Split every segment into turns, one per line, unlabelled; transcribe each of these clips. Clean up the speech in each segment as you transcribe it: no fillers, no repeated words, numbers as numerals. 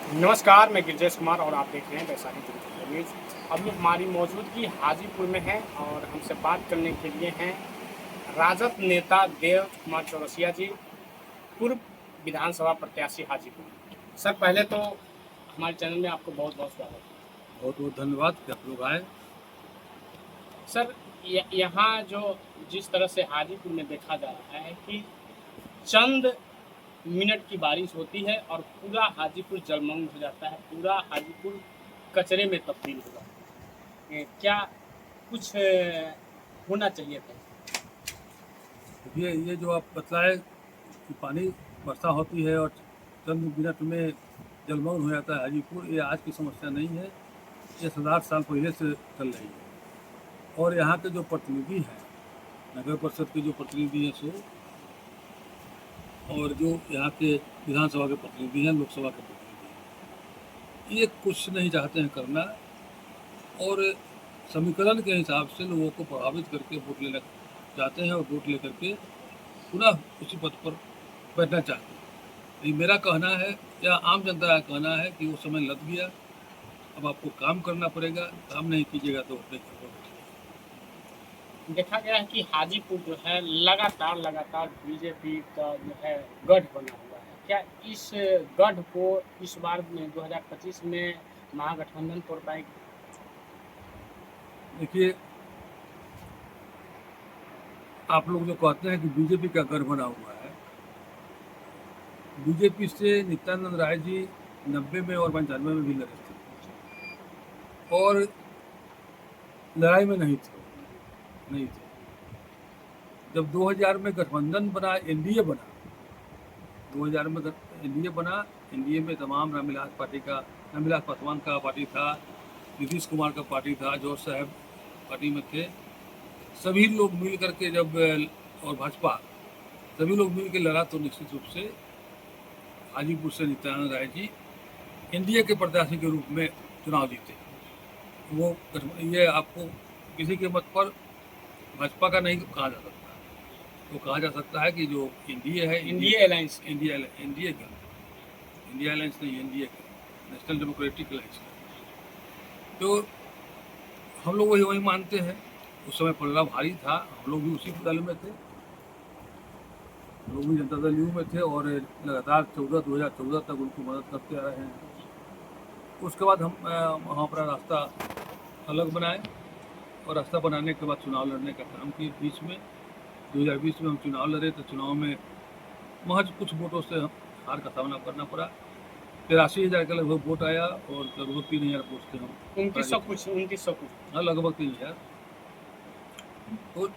नमस्कार, मैं गिरजेश कुमार और आप देख रहे हैं वैशाली डिजिटल न्यूज़। अभी हमारी मौजूदगी हाजीपुर में है और हमसे बात करने के लिए हैं राजद नेता देव कुमार चौरसिया जी, पूर्व विधानसभा प्रत्याशी हाजीपुर। सर, पहले तो हमारे चैनल में आपको बहुत-बहुत स्वागत है।
बहुत बहुत धन्यवाद कि आप लोग आए।
सर, यहाँ जो जिस तरह से हाजीपुर में देखा जा रहा है कि चंद मिनट की बारिश होती है और पूरा हाजीपुर जलमग्न हो जाता है, पूरा हाजीपुर कचरे में तब्दील हो जाता है। क्या कुछ होना चाहिए था?
ये जो आप बतलाए कि पानी वर्षा होती है और चंद मिनट में जलमग्न हो जाता है हाजीपुर, ये आज की समस्या नहीं है, ये 7-8 साल पहले से चल रही है। और यहाँ के जो प्रतिनिधि हैं, नगर परिषद के जो प्रतिनिधि हैं सो, और जो यहाँ के विधानसभा के प्रतिनिधि हैं, लोकसभा के प्रतिनिधि हैं, ये कुछ नहीं चाहते हैं करना और समीकरण के हिसाब से लोगों को प्रभावित करके वोट लेना चाहते हैं और वोट लेकर के पुनः उसी पद पर बैठना चाहते हैं। ये मेरा कहना है या आम जनता का कहना है कि वो समय लग गया, अब आपको काम करना पड़ेगा, काम नहीं कीजिएगा तो अपने घर पर बैठिए।
देखा गया है कि हाजीपुर जो है लगातार बीजेपी का जो है गढ़ बना हुआ है। क्या इस गढ़ को इस बार में 2025 में महागठबंधन तोड़ पाएगी?
देखिए, आप लोग जो कहते हैं कि बीजेपी का गढ़ बना हुआ है, बीजेपी से नित्यानंद राय जी 90 में और 95 में भी लड़े थे और लड़ाई में नहीं थे। जब 2000 में गठबंधन बना, एनडीए बना, 2000 में एनडीए बना, एनडीए में तमाम रामविलास पासवान का पार्टी था, नीतीश कुमार का पार्टी था, जॉर्ज साहब पार्टी में थे। सभी लोग मिल करके जब, और भाजपा, सभी लोग मिल के लड़ा तो निश्चित रूप से हाजीपुर से नित्यानंद राय जी एनडीए के प्रत्याशी के रूप में चुनाव जीते। वो ये आपको किसी के मत पर भाजपा का नहीं कहा जा सकता, तो कहा जा सकता है कि जो एनडीए है,
इंडिया अलायंस
इंडिया अलायंस नहीं, एनडीए का, नेशनल डेमोक्रेटिक अलायंस का, तो हम लोग वही मानते हैं। उस समय पलड़ा भारी था, हम लोग भी उसी दल में थे, हम लोग भी जनता दल यू में थे और लगातार 2014 तक उनकी मदद करते आ रहे हैं। उसके बाद हम वहाँ पर रास्ता अलग बनाए और रास्ता बनाने के बाद चुनाव लड़ने का काम किए। बीच में 2020 में हम चुनाव लड़े तो चुनाव में महज कुछ वोटों से हम हार का सामना करना पड़ा। 83,000 का लगभग वोट आया और लगभग 3,000 वोट थे हम,
2900 कुछ।
हाँ, लगभग 3,000। तो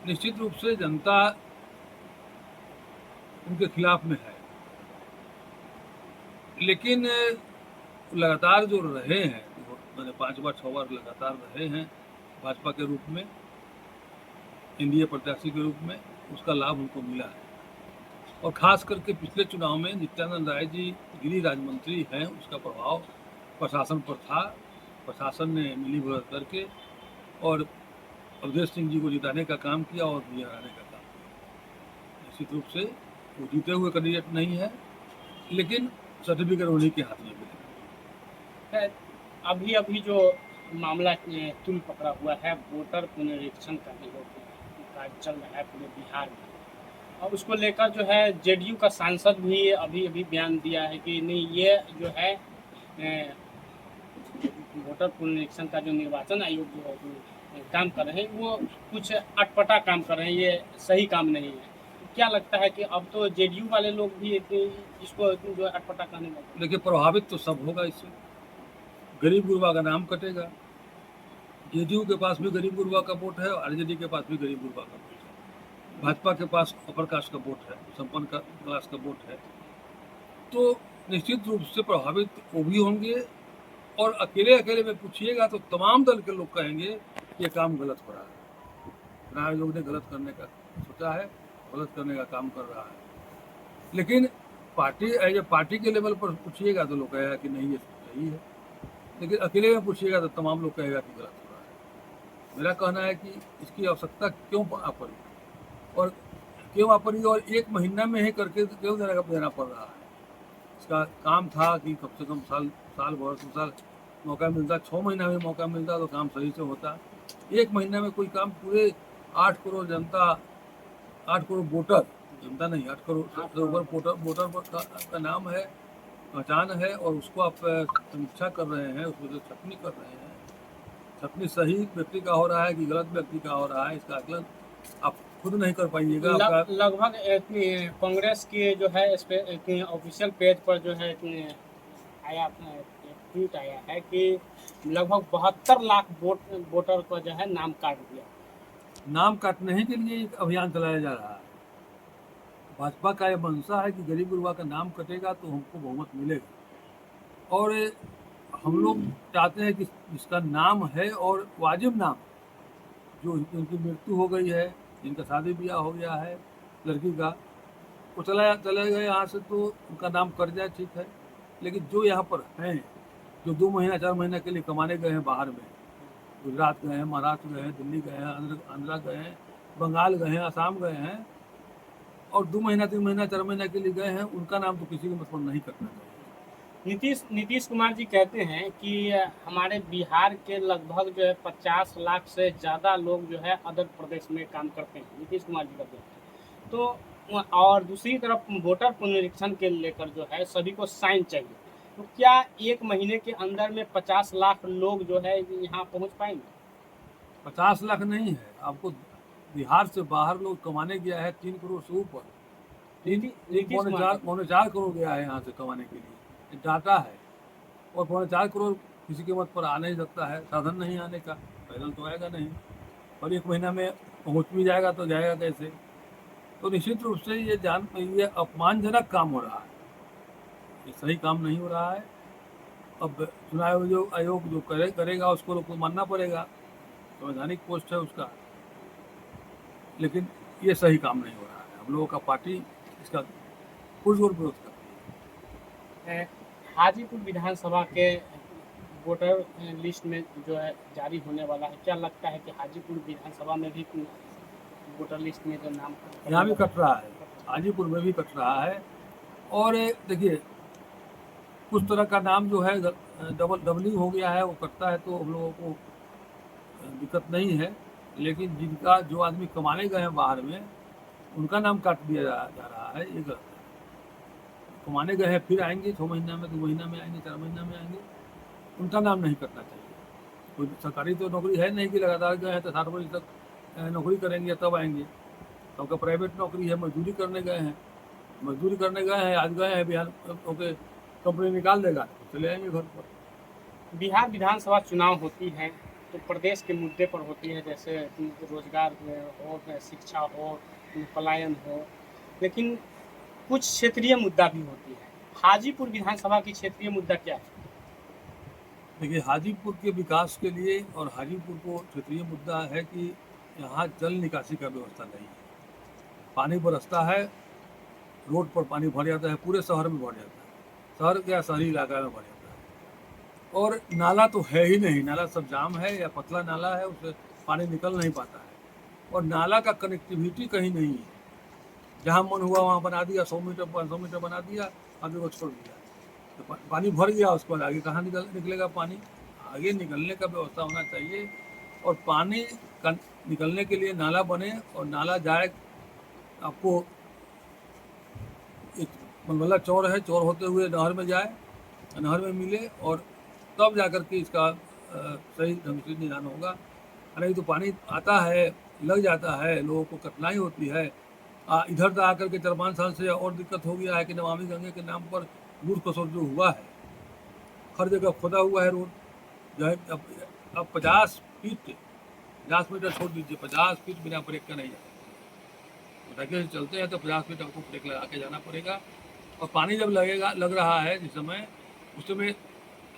निश्चित रूप से जनता उनके खिलाफ में है, लेकिन लगातार जो रहे हैं, मैंने 5 बार 6 बार लगातार रहे हैं भाजपा के रूप में, एनडीए प्रत्याशी के रूप में, उसका लाभ उनको मिला है। और खास करके पिछले चुनाव में नित्यानंद राय जी गिरिराज राज्य मंत्री हैं, उसका प्रभाव प्रशासन पर था। प्रशासन ने मिली भगत करके और अवधेश सिंह जी को जिताने का काम किया और मुझे हराने का काम किया। निश्चित रूप से वो जीते हुए कैंडिडेट नहीं है, लेकिन सर्टिफिकेट उन्हीं के हाथ में मिलेगा।
अभी अभी जो मामला तुल पकड़ा हुआ है, वोटर पुनरीक्षण करने का चल रहा है पूरे बिहार में, और उसको लेकर जो है जेडीयू का सांसद भी अभी बयान दिया है कि नहीं, ये जो है वोटर पुनरीक्षण का जो निर्वाचन आयोग जो काम कर रहे हैं वो कुछ अटपटा काम कर रहे हैं, ये सही काम नहीं है। क्या लगता है कि अब तो जेडीयू वाले लोग भी इसको जो है अटपटा करने लगे?
देखिए, प्रभावित तो सब होगा इससे, गरीब गुरबा का नाम कटेगा। जेडीयू के पास भी गरीब गुरबा का वोट है और आरजेडी के पास भी गरीब गुरबा का वोट है, भाजपा के पास अपर कास्ट का वोट है, संपन्न क्लास का वोट है, तो निश्चित रूप से प्रभावित वो भी होंगे। और अकेले में पूछिएगा तो तमाम दल के लोग कहेंगे ये काम गलत हो रहा है, चुनाव आयोग ने गलत करने का सोचा है, गलत करने का काम कर रहा है। लेकिन पार्टी के लेवल पर पूछिएगा तो लोग कहेगा कि नहीं, ये सही है। लेकिन अकेले में पूछिएगा तो तमाम लोग कहेगा कि गलत हो रहा है। मेरा कहना है कि इसकी आवश्यकता क्यों आ पड़ी और एक महीना में ही करके क्यों देना पड़ रहा है, इसका काम था कि कम से कम साल भर 2 साल मौका मिलता, 6 महीना में मौका मिलता तो काम सही से होता। 1 महीने में कोई काम पूरे 8 करोड़ जनता, 8 करोड़ वोटर, जनता नहीं 8 करोड़ से ऊपर वोटर का नाम है, पहचान है, और उसको आप समीक्षा कर रहे हैं, उसमें जो छटनी कर रहे हैं, छटनी सही व्यक्ति का हो रहा है कि गलत व्यक्ति का हो रहा है, इसका आकलन आप खुद नहीं कर पाइएगा।
लगभग कांग्रेस की जो है ऑफिशियल पेज पर जो है आया ट्वीट आया है कि लगभग 72 लाख वोटर को जो है नाम काट दिया।
नाम काटने के लिए एक अभियान चलाया जा रहा है। भाजपा का यह मंशा है कि गरीब गुरबा का नाम कटेगा तो हमको बहुमत मिलेगा, और हम लोग चाहते हैं कि जिसका नाम है और वाजिब नाम, जो जिनकी मृत्यु हो गई है, जिनका शादी ब्याह हो गया है लड़की का, वो चले गए यहाँ से तो उनका नाम कट जाए, ठीक है। लेकिन जो यहाँ पर हैं, जो 2 महीना 4 महीना के लिए कमाने गए हैं बाहर में, गुजरात गए हैं, महाराष्ट्र गए हैं, दिल्ली गए हैं, आंध्रा गए हैं, बंगाल गए हैं, आसाम गए हैं, और 2 महीना 3 महीना 4 महीना के लिए गए हैं, उनका नाम तो किसी को मतलब नहीं करना चाहिए।
नीतीश कुमार जी कहते हैं कि हमारे बिहार के लगभग जो है 50 लाख से ज़्यादा लोग जो है अदर प्रदेश में काम करते हैं, नीतीश कुमार जी कहते हैं। तो और दूसरी तरफ वोटर पुनरीक्षण के लेकर जो है सभी को साइन चाहिए, तो क्या 1 महीने के अंदर में 50 लाख लोग जो है यहाँ पहुँच पाएंगे?
50 लाख नहीं है, आपको बिहार से बाहर लोग कमाने गया है 3 करोड़ से ऊपर, 3.4 करोड़ गया है यहाँ से कमाने के लिए, ये डाटा है। और 4.5 करोड़ किसी के मत पर आ नहीं सकता है, साधन नहीं आने का, पैदल तो आएगा नहीं, और 1 महीना में पहुँच भी जाएगा तो जाएगा कैसे? तो निश्चित रूप से ये अपमानजनक काम हो रहा है, ये सही काम नहीं हो रहा है। अब चुनाव आयोग जो करेगा उसको लोग को मानना पड़ेगा, संवैधानिक पोस्ट है उसका, लेकिन ये सही काम नहीं हो रहा है। हम लोगों का पार्टी इसका पुरजोर विरोध करती है।
हाजीपुर विधानसभा के वोटर लिस्ट में जो है जारी होने वाला है, क्या लगता है कि हाजीपुर विधानसभा में भी वोटर लिस्ट में जो नाम
यहाँ भी कट रहा है, हाजीपुर में भी कट रहा है। और देखिए, कुछ तरह का नाम जो है डबलिंग हो गया है, वो कटता है तो हम लोगों को दिक्कत नहीं है, लेकिन जिनका जो आदमी कमाने गए हैं बाहर में, उनका नाम काट दिया जा रहा है, ये गलत है। कमाने गए हैं फिर आएंगे 6 महीना में, 2 महीना में आएंगे, 4 महीना में आएंगे, उनका नाम नहीं कटना चाहिए। कोई सरकारी तो नौकरी है नहीं कि लगातार गए हैं तो 60 बजे तक नौकरी करेंगे तब आएंगे। सबका प्राइवेट नौकरी है, मजदूरी करने गए हैं, आज गए हैं बिहार, ओके कंपनी निकाल देगा तो चले आएंगे घर पर।
बिहार विधानसभा चुनाव होती है तो प्रदेश के मुद्दे पर होती है, जैसे रोजगार हो, शिक्षा हो, पलायन हो, लेकिन कुछ क्षेत्रीय मुद्दा भी होती है। हाजीपुर विधानसभा की क्षेत्रीय मुद्दा क्या है?
देखिए, हाजीपुर के विकास के लिए और हाजीपुर को क्षेत्रीय मुद्दा है कि यहाँ जल निकासी का व्यवस्था नहीं है। पानी बरसता है, रोड पर पानी भर जाता है, पूरे शहर में भर जाता है, शहर या शहरी इलाका में भर जाता है, और नाला तो है ही नहीं, नाला सब जाम है या पतला नाला है, उससे पानी निकल नहीं पाता है, और नाला का कनेक्टिविटी कहीं नहीं है। जहाँ मन हुआ वहाँ बना दिया, 100 मीटर 500 मीटर बना दिया, आगे को छोड़ दिया, तो पानी भर गया, उसके बाद आगे कहाँ निकलेगा पानी? आगे निकलने का व्यवस्था होना चाहिए, और पानी का निकलने के लिए नाला बने, और नाला जाए, आपको एक मनमल्ला चौर है, चौर होते हुए नहर में जाए, नहर में मिले, और तब जाकर के इसका सही ढंग से निदान होगा। नहीं तो पानी आता है, लग जाता है, लोगों को कठिनाई होती है। इधर तो आकर के 4-5 साल से और दिक्कत हो गया है कि नमामि गंगे के नाम पर लूट खसोट जो हुआ है, हर जगह खोदा हुआ है रोड, जो है अब 50 मीटर छोड़ दीजिए, 50 फीट बिना ब्रेक का नहीं जाता। मोटरसाइकिल से चलते हैं तो 50 फीट आपको ब्रेक लगा के जाना पड़ेगा, और पानी जब लग रहा है जिस समय, उस समय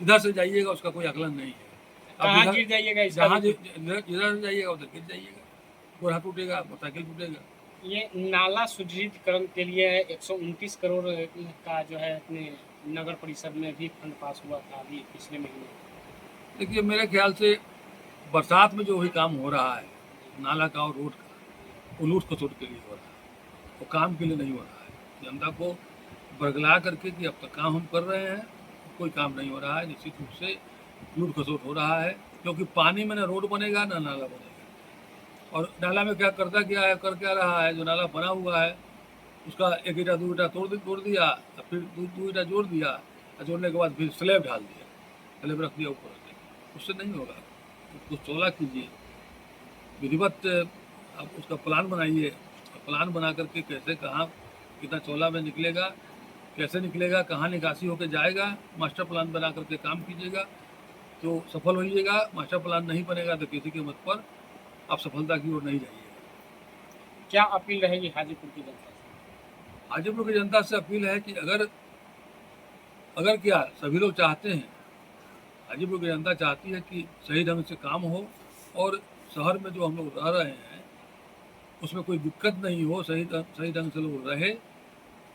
किधर से जाइएगा उसका कोई आकलन नहीं है।
कहाँ गिर जाइएगा,
जहाँ जिधर से जाइएगा उधर गिर जाइएगा, गोरा टूटेगा, मोटरसाइकिल टूटेगा।
ये नाला सुदृढ़ीकरण के लिए 129 करोड़ का जो है अपने नगर परिषद में भी फंड पास हुआ था अभी पिछले महीने।
देखिए, मेरे ख्याल से बरसात में जो भी काम हो रहा है नाला का और रोड का, वो लूट खसोट के लिए हो रहा है, वो काम के लिए नहीं हो रहा है। जनता को बरगला करके कि अब तक काम हम कर रहे हैं, कोई काम नहीं हो रहा है। निश्चित रूप से लूट खसोट हो रहा है, क्योंकि पानी में ना रोड बनेगा ना नाला बनेगा। और नाला में क्या करता क्या है, कर क्या रहा है, जो नाला बना हुआ है उसका एक ईंटा दो ईंटा तोड़ दिया, फिर दो ईंटा जोड़ दिया, और जोड़ने के बाद फिर स्लैब डाल दिया, स्लैब रख दिया ऊपर से। उससे नहीं होगा, उसको चौड़ा कीजिए, विधिवत आप उसका प्लान बनाइए। प्लान बना करके कैसे कहाँ कितना चौला में निकलेगा, कैसे निकलेगा, कहाँ निकासी होकर जाएगा, मास्टर प्लान बना करके काम कीजिएगा तो सफल होइएगा। मास्टर प्लान नहीं बनेगा तो किसी के मत पर आप सफलता की ओर नहीं जाइएगा।
क्या अपील रहेगी हाजीपुर की जनता से?
हाजीपुर की जनता से अपील है कि अगर अगर क्या सभी लोग चाहते हैं, हाजीपुर की जनता चाहती है कि सही ढंग से काम हो और शहर में जो हम लोग रह रहे हैं उसमें कोई दिक्कत नहीं हो, सही ढंग से लोग रहे,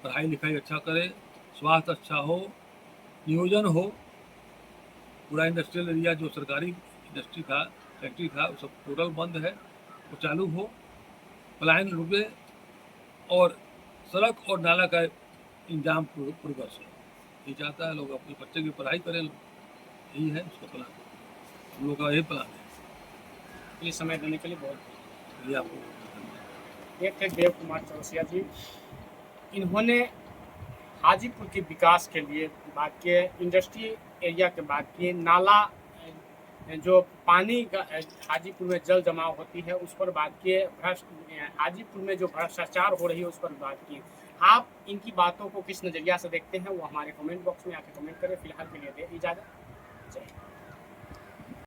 पढ़ाई लिखाई अच्छा करे, स्वास्थ्य अच्छा हो, नियोजन हो। पूरा इंडस्ट्रियल एरिया जो सरकारी इंडस्ट्री था, फैक्ट्री था, वो सब टोटल बंद है, वो चालू हो, पलायन रुके और सड़क और नाला का इंतजाम प्रोग्रेस हो। ये चाहता है लोग अपने बच्चे की पढ़ाई करें, यही है उसका प्लान, हम लोग का यही प्लान है।
ये समय देने के लिए बहुत
ये आपको धन्यवाद।
ये थे देव कुमार चौरसिया जी। इन्होंने हाजीपुर के विकास के लिए बात की, इंडस्ट्री एरिया के बात की, नाला जो पानी का हाजीपुर में जल जमाव होती है उस पर बात की, हाजीपुर में जो भ्रष्टाचार हो रही है उस पर बात की। आप इनकी बातों को किस नज़रिया से देखते हैं वो हमारे कमेंट बॉक्स में आके कमेंट करें। फिलहाल के लिए दे इजाज़त।